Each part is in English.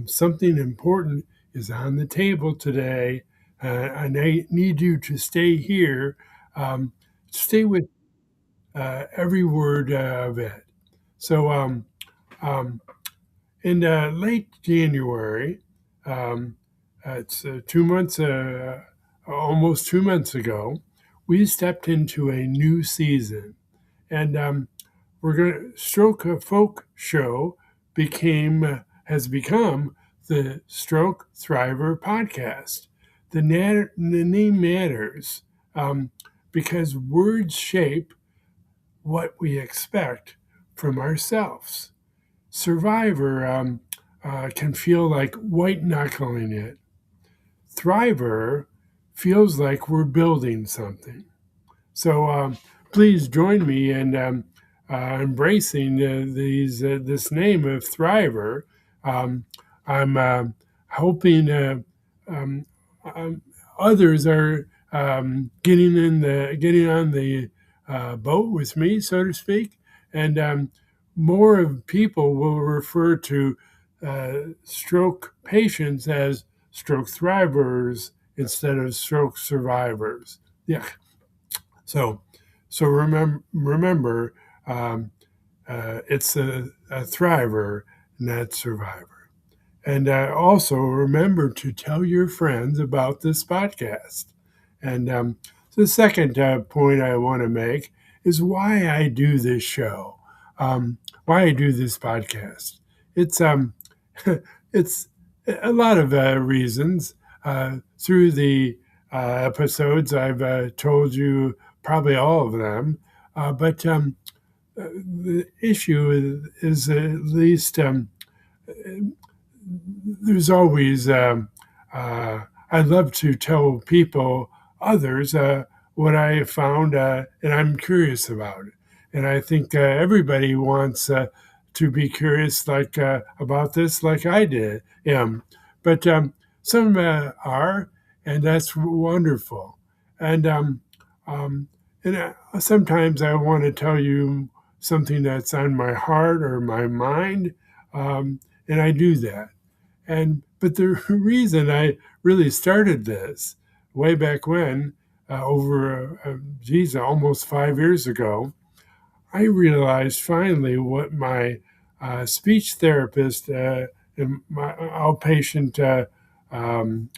Something important is on the table today, and I need you to stay here. Um, Stay with every word of it. So, um, in late January, um, it's 2 months, almost 2 months ago, we stepped into a new season. And we're going to Stroke a Folk Show has become the Stroke Thriver podcast. The name matters because words shape what we expect from ourselves. Survivor can feel like white knuckling it. Thriver feels like we're building something. So please join me in embracing this name of Thriver. I'm hoping um, um, others are getting on the boat with me, so to speak, and more of people will refer to stroke patients as stroke thrivers instead of stroke survivors. Yeah. So, remember, um, it's a thriver, not survivor. And also remember to tell your friends about this podcast. And the second point I want to make is why I do this show, why I do this podcast. It's it's a lot of reasons. Through the episodes, I've told you probably all of them, but the issue is at least there's always, I love to tell people, others, what I have found, and I'm curious about it. And I think everybody wants to be curious about this like I did. But some are, and that's wonderful. And, um, sometimes I want to tell you something that's on my heart or my mind, and I do that. And but the reason I really started this way back when, almost 5 years ago, I realized finally what my speech therapist and my outpatient um,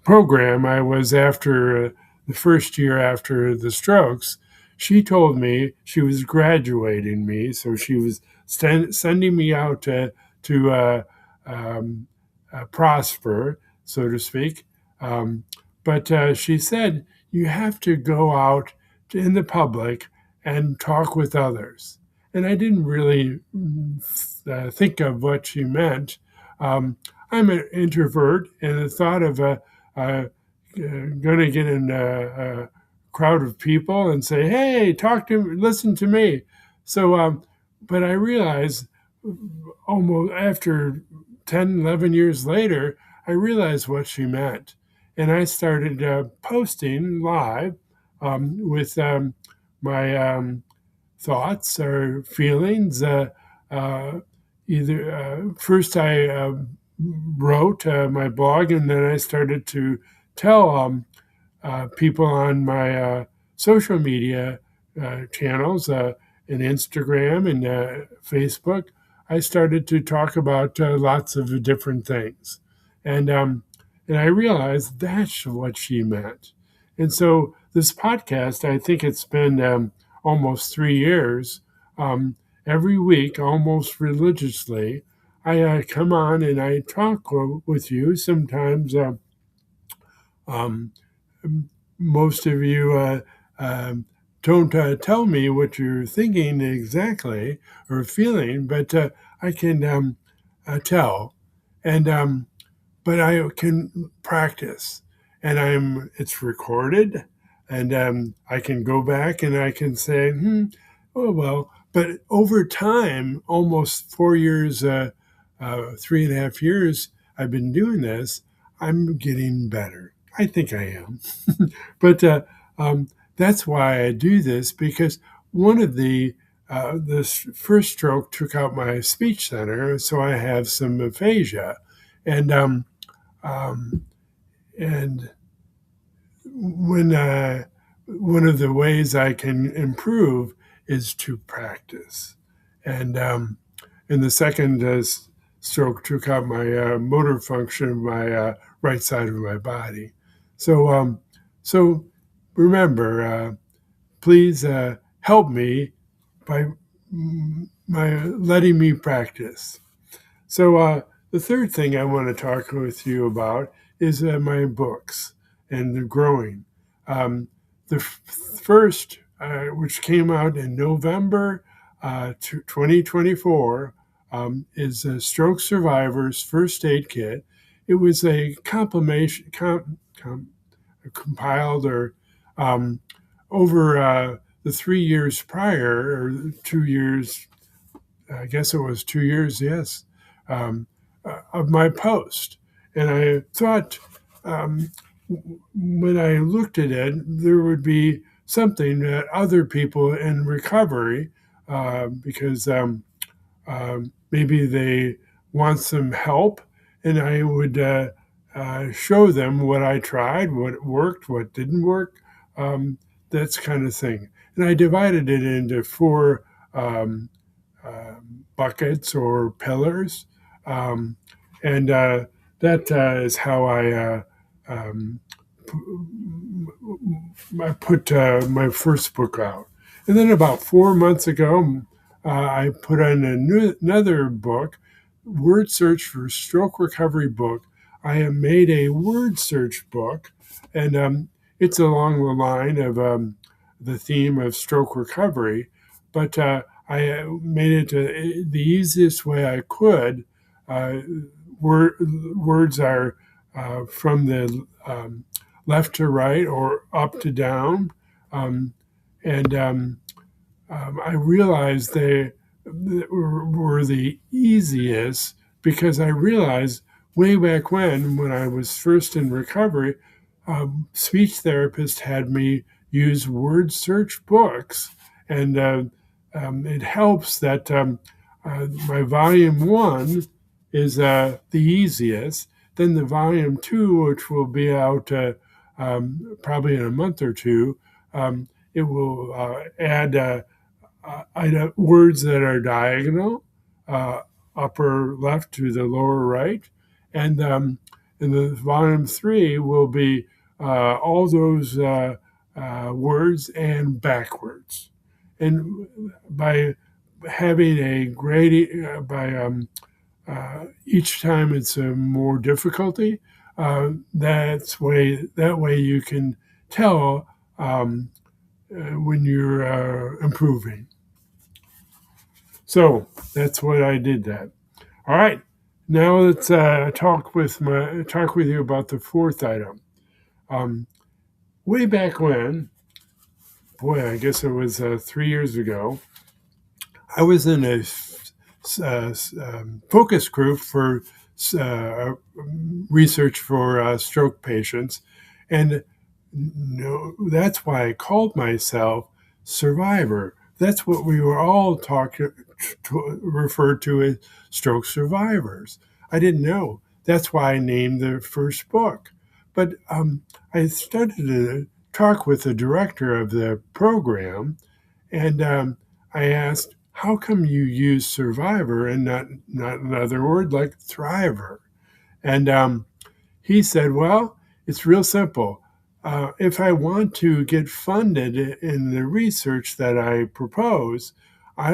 program I was after the first year after the strokes. She told me she was graduating me, so she was sending me out to um, prosper, so to speak. Um, but she said you have to go out in the public and talk with others. And I didn't really think of what she meant. I'm an introvert, and the thought of going to get in a crowd of people and say, "Hey, listen to me." So, but I realized almost after 10, 11 years later, I realized what she meant. And I started posting live with my thoughts or feelings. Either First I wrote my blog, and then I started to tell people on my social media channels, in Instagram and Facebook. I started to talk about lots of different things, and and I realized that's what she meant. And so this podcast, I think it's been almost 3 years. Um, every week, almost religiously, I come on and I talk with you. Sometimes um, most of you don't tell me what you're thinking exactly or feeling, but I can tell, and but I can practice, and it's recorded, and I can go back and I can say, oh well. But over time, almost 4 years, 3.5 years, I've been doing this. I'm getting better. I think I am. But um, that's why I do this, because one of the this first stroke took out my speech center, so I have some aphasia, and um, and when one of the ways I can improve is to practice, and the second stroke took out my motor function, my right side of my body. So remember, please help me by letting me practice. So the third thing I want to talk with you about is my books and the growing. The first, which came out in November 2024, is Stroke Survivors First Aid Kit. It was a compiled or over the 3 years prior, or 2 years, I guess it was 2 years, yes, of my post. And I thought when I looked at it, there would be something that other people in recovery, because maybe they want some help, and I would show them what I tried, what worked, what didn't work, that kind of thing. And I divided it into four buckets or pillars, and that is how I put my first book out. And then about 4 months ago, I put on another book, Word Search for Stroke Recovery book. I have made a word search book, and it's along the line of the theme of stroke recovery, but I made it the easiest way I could. Words are from the left to right or up to down. And I realized they were the easiest because I realized way back when I was first in recovery, speech therapists had me use word search books. And it helps that my volume 1 is the easiest. Then the volume 2, which will be out probably in a month or two, it will add words that are diagonal, upper left to the lower right. And the volume 3 will be all those words and backwards. And by having a grading, each time it's a more difficulty, that way you can tell when you're improving. So that's what I did that. All right, now let's talk with you about the fourth item. Way back when, I guess it was 3 years ago, I was in a focus group for research for stroke patients, and that's why I called myself Survivor. That's what we were all referred to as stroke survivors. I didn't know. That's why I named the first book. But I started to talk with the director of the program, and I asked, how come you use survivor and not another word like thriver? And he said, well, it's real simple. If I want to get funded in the research that I propose, I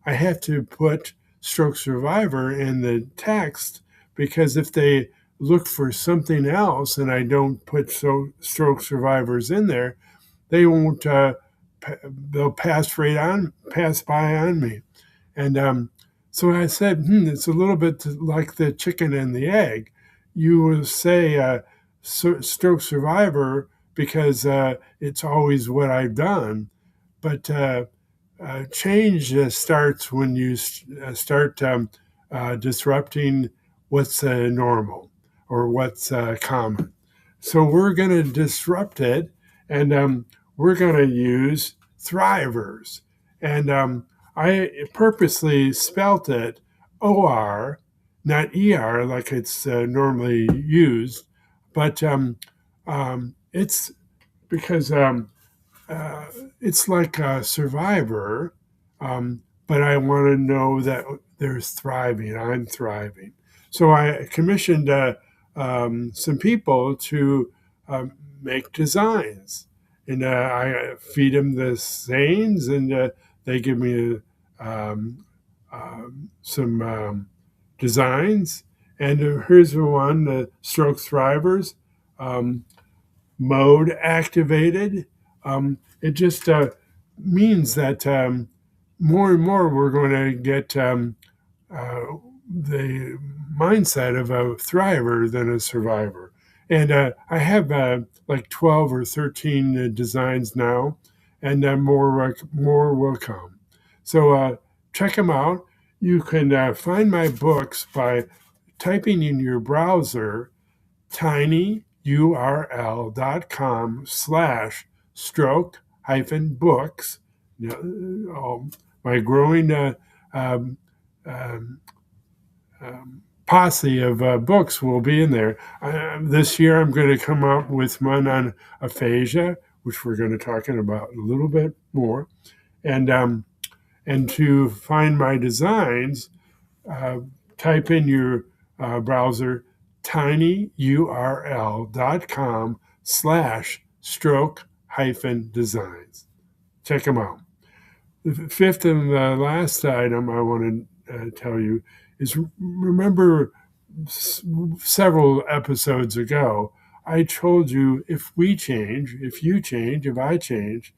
have to put stroke survivor in the text, because if they look for something else and I don't put stroke survivors in there, they won't. They'll pass by on me. And so I said, it's a little bit like the chicken and the egg. You will say stroke survivor because it's always what I've done. But change starts when you start disrupting what's normal or what's common. So we're going to disrupt it, and we're going to use Thrivors. And I purposely spelt it OR, not ER like it's normally used, but it's because it's like a survivor, but I want to know that there's thriving. I'm thriving. So I commissioned some people to make designs, and I feed them the sayings, and they give me some designs. And here's the one: the Stroke Thrivors. Mode activated. It just means that more and more we're going to get uh, the mindset of a thriver than a survivor. And I have like 12 or 13 designs now, and more will come. So check them out. You can find my books by typing in your browser tinyurl.com/stroke hyphen books. My growing um, um, posse of books will be in there. This year I'm going to come up with one on aphasia, which we're going to talk about a little bit more. And to find my designs, uh, type in your browser tinyurl.com/stroke hyphen designs. Check them out. The fifth and the last item I want to tell you is remember several episodes ago, I told you if we change, if you change, if I change,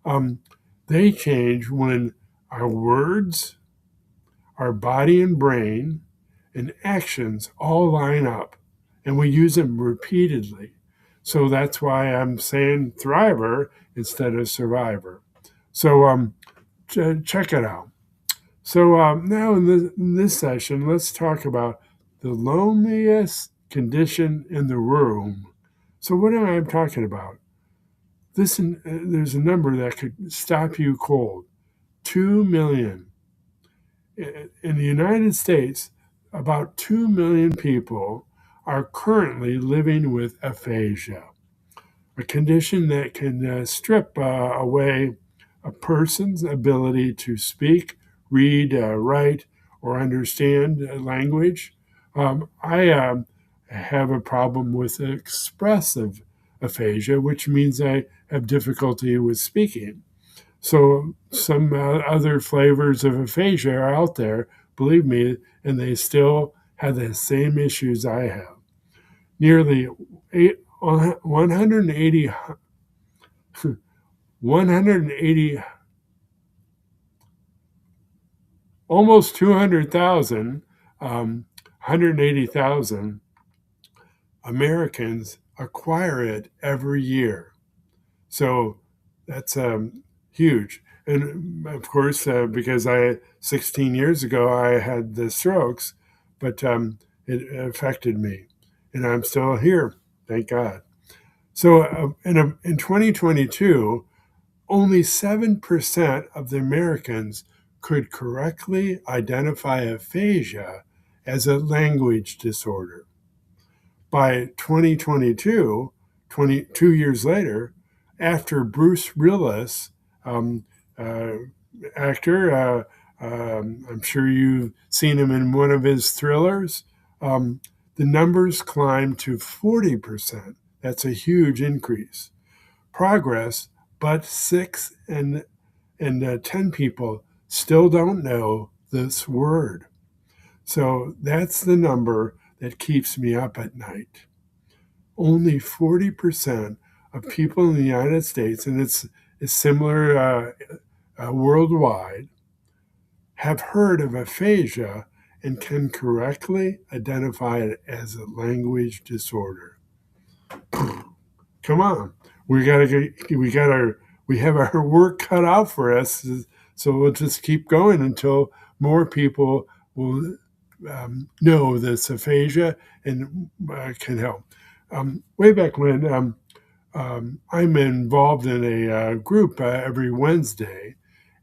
um, they change when our words, our body and brain, and actions all line up, and we use them repeatedly. So that's why I'm saying thriver instead of survivor. So check it out. So now in this session, let's talk about the loneliest condition in the room. So what am I talking about? There's a number that could stop you cold. 2 million. In the United States, about 2 million people are currently living with aphasia, a condition that can strip away a person's ability to speak, read, write, or understand language. I have a problem with expressive aphasia, which means I have difficulty with speaking. So some other flavors of aphasia are out there, believe me, and they still have the same issues I have. Nearly 180, 180, almost 200,000, 180,000 Americans acquire it every year. So that's huge. And of course, because 16 years ago, I had the strokes, but it affected me. And I'm still here, thank God. So in 2022, only 7% of the Americans could correctly identify aphasia as a language disorder. By 2022, 22 years later, after Bruce Willis, um, uh, actor, I'm sure you've seen him in one of his thrillers, the numbers climbed to 40%. That's a huge increase. Progress, but 10 people still don't know this word. So that's the number that keeps me up at night. Only 40% of people in the United States, and it's similar worldwide, have heard of aphasia and can correctly identify it as a language disorder. Come on, we have our work cut out for us. So we'll just keep going until more people will know this aphasia and can help. Way back when, I'm involved in a group every Wednesday,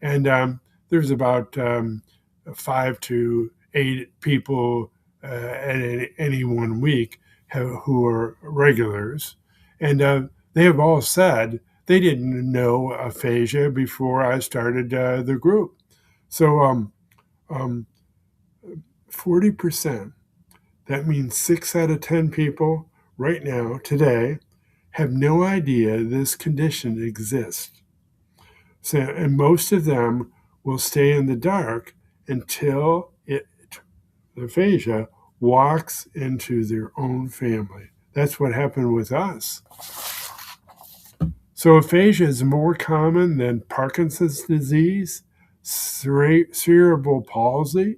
And there's about 5 to 8 people at any one week who are regulars. And they have all said they didn't know aphasia before I started the group. So 40%, that means 6 out of 10 people right now, today, have no idea this condition exists. So, and most of them will stay in the dark until aphasia walks into their own family. That's what happened with us. So aphasia is more common than Parkinson's disease, cerebral palsy,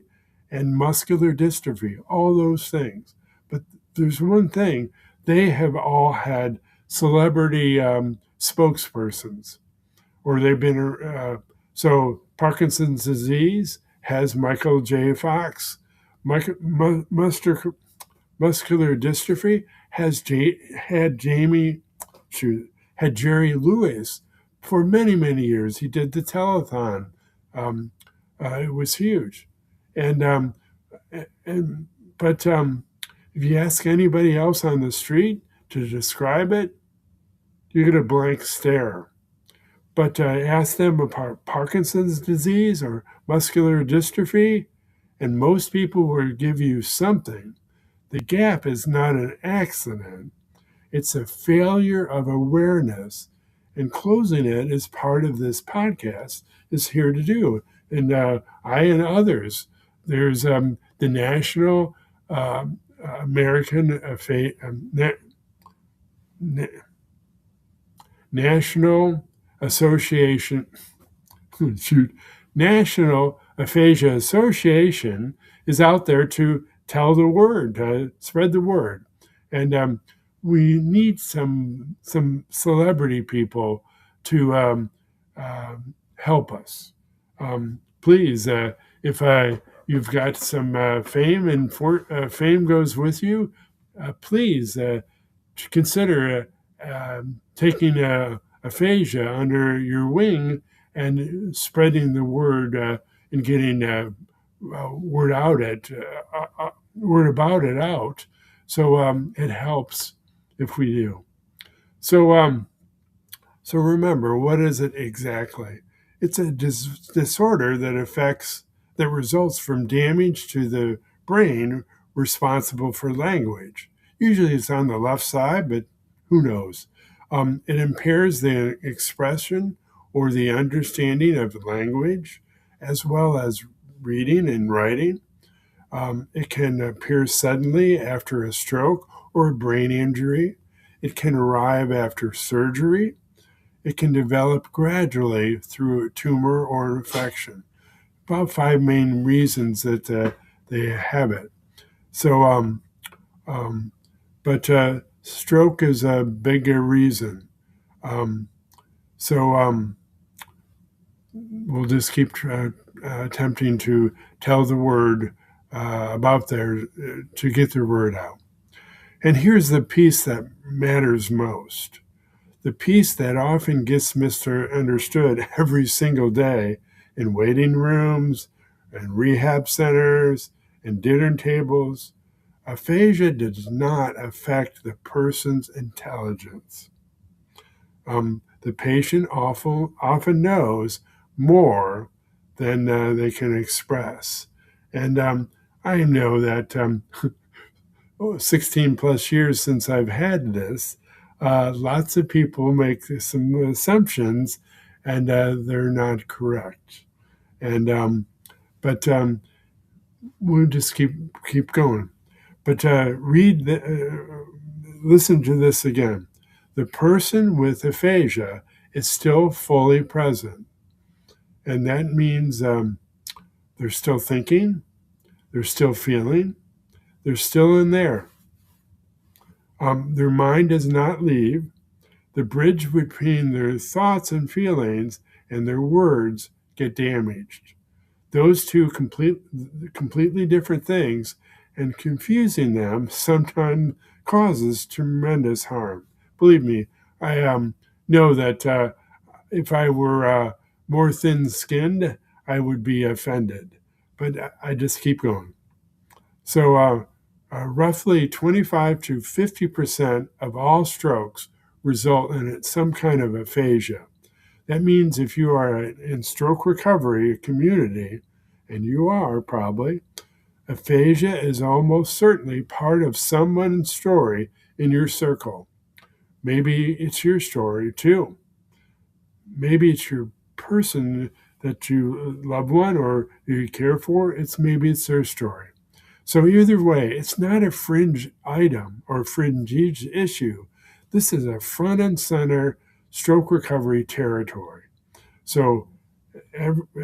and muscular dystrophy, all those things. But there's one thing, they have all had celebrity spokespersons, or they've been, so Parkinson's disease has Michael J. Fox. Muscular dystrophy had Jerry Lewis for many, many years. He did the telethon. It was huge. And but if you ask anybody else on the street to describe it, you get a blank stare. But ask them about Parkinson's disease or muscular dystrophy, and most people will give you something. The gap is not an accident. It's a failure of awareness. And closing it as part of this podcast is here to do. And I and others, there's the National American National Association, National Aphasia Association is out there to tell the word, to spread the word. And we need some celebrity people to help us. Please, if you've got some fame and fame goes with you, please consider taking aphasia under your wing and spreading the word and getting word about it out. So it helps if we do. So remember, what is it exactly? It's a disorder that results from damage to the brain responsible for language. Usually it's on the left side, but who knows? It impairs the expression or the understanding of language, as well as reading and writing. It can appear suddenly after a stroke or a brain injury. It can arrive after surgery. It can develop gradually through a tumor or infection. About 5 main reasons that they have it. So, but stroke is a bigger reason. So we'll just keep attempting to tell the word about to get the word out. And here's the piece that matters most. The piece that often gets misunderstood every single day in waiting rooms and rehab centers and dinner tables. Aphasia does not affect the person's intelligence. The patient often knows more than they can express. And I know that 16 plus years since I've had this, lots of people make some assumptions and they're not correct. And but we'll just keep going. But listen to this again. The person with aphasia is still fully present. And that means they're still thinking, they're still feeling, they're still in there. Their mind does not leave. The bridge between their thoughts and feelings and their words get damaged. Those two completely different things, and confusing them sometimes causes tremendous harm. Believe me, I know that if I were more thin-skinned, I would be offended. But I just keep going. So roughly 25 to 50% of all strokes result in some kind of aphasia. That means if you are in stroke recovery community, and you are probably, aphasia is almost certainly part of someone's story in your circle. Maybe it's your story too. Maybe it's your person that you love one or you care for. Maybe it's their story. So either way, it's not a fringe item or fringe issue. This is a front and center stroke recovery territory. So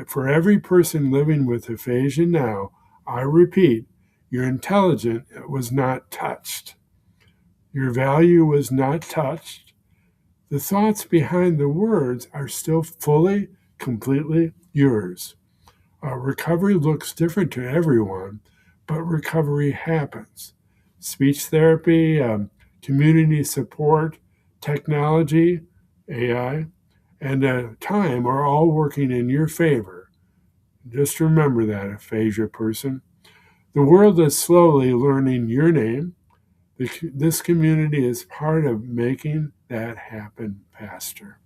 for every person living with aphasia now, I repeat, your intelligence was not touched. Your value was not touched. The thoughts behind the words are still fully, completely yours. Recovery looks different to everyone, but recovery happens. Speech therapy, community support, technology, AI, and time are all working in your favor. Just remember that, aphasia person. The world is slowly learning your name. This community is part of making that happen faster.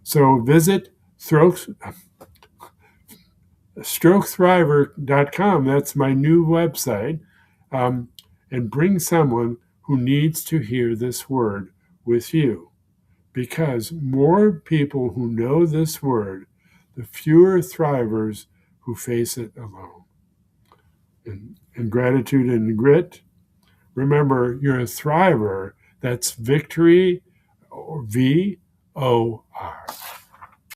So visit strokethriver.com. That's my new website. And bring someone who needs to hear this word with you. Because more people who know this word, the fewer thrivers who face it alone. And gratitude and grit. Remember, you're a thriver. That's victory, or VOR.